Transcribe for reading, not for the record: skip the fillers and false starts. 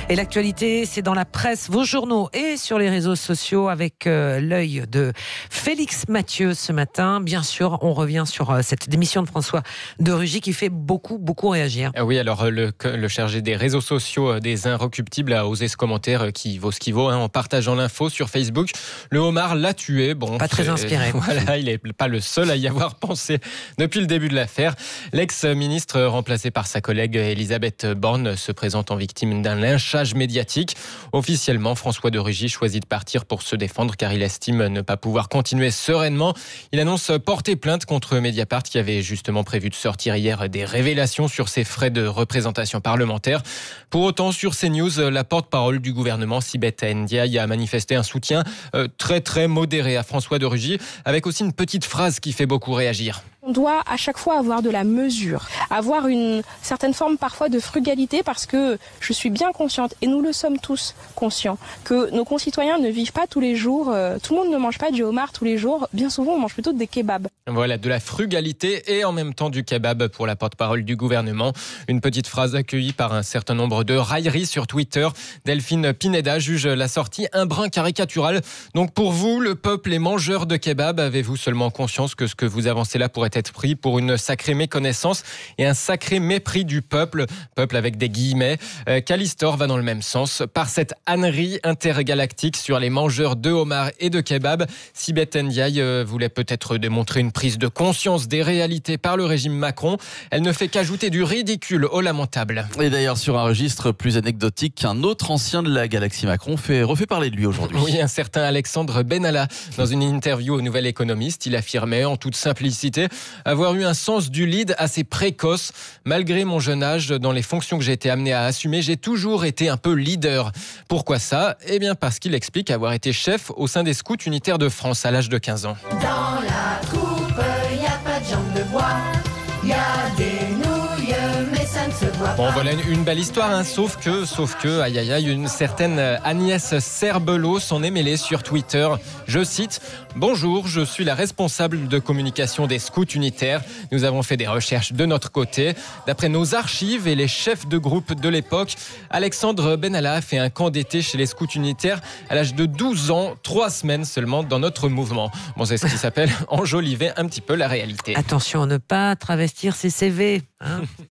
Et l'actualité, c'est dans la presse, vos journaux et sur les réseaux sociaux avec l'œil de Félix Mathieu ce matin. Bien sûr, on revient sur cette démission de François de Rugy qui fait beaucoup réagir. Oui, alors le chargé des réseaux sociaux des Inrecuptibles a osé ce commentaire qui vaut ce qu'il vaut, en partageant l'info sur Facebook. Le homard l'a tué. Bon, pas très inspiré. Voilà, il n'est pas le seul à y avoir pensé depuis le début de l'affaire. L'ex-ministre, remplacé par sa collègue Elisabeth Borne, se présente en victime d'un lynchage médiatique. Officiellement, François de Rugy choisit de partir pour se défendre car il estime ne pas pouvoir continuer sereinement. Il annonce porter plainte contre Mediapart qui avait justement prévu de sortir hier des révélations sur ses frais de représentation parlementaire. Pour autant, sur CNews, la porte-parole du gouvernement, Sibeth Ndiaye, a manifesté un soutien très modéré à François de Rugy, avec aussi une petite phrase qui fait beaucoup réagir. On doit à chaque fois avoir de la mesure, avoir une certaine forme parfois de frugalité parce que je suis bien consciente, et nous le sommes tous conscients, que nos concitoyens ne vivent pas tous les jours, tout le monde ne mange pas du homard tous les jours, bien souvent on mange plutôt des kebabs. Voilà, de la frugalité et en même temps du kebab pour la porte-parole du gouvernement. Une petite phrase accueillie par un certain nombre de railleries sur Twitter. Delphine Pineda juge la sortie un brin caricatural. Donc pour vous, le peuple est mangeur de kebab, avez-vous seulement conscience que ce que vous avancez là pourrait être pris pour une sacrée méconnaissance et un sacré mépris du peuple avec des guillemets. Calistor va dans le même sens. Par cette ânerie intergalactique sur les mangeurs de homard et de kebab, Sibeth Ndiaye voulait peut-être démontrer une prise de conscience des réalités par le régime Macron. Elle ne fait qu'ajouter du ridicule au lamentable. Et d'ailleurs, sur un registre plus anecdotique, un autre ancien de la galaxie Macron refait parler de lui aujourd'hui. Oui, un certain Alexandre Benalla. Dans une interview au Nouvel Économiste, il affirmait en toute simplicité avoir eu un sens du lead assez précoce. Malgré mon jeune âge, dans les fonctions que j'ai été amené à assumer, j'ai toujours été un peu leader. Pourquoi ça ? Eh bien parce qu'il explique avoir été chef au sein des scouts unitaires de France à l'âge de 15 ans. Dans la coupe, y a pas de jambes de bois, y a des nouilles, mais ça ne se voit pas. Bon, voilà une belle histoire, sauf que, aïe, une certaine Agnès Serbelot s'en est mêlée sur Twitter. Je cite: « Bonjour, je suis la responsable de communication des scouts unitaires. Nous avons fait des recherches de notre côté. D'après nos archives et les chefs de groupe de l'époque, Alexandre Benalla a fait un camp d'été chez les scouts unitaires à l'âge de 12 ans, 3 semaines seulement dans notre mouvement. » Bon, c'est ce qui s'appelle enjoliver un petit peu la réalité. Attention à ne pas travestir ses CV.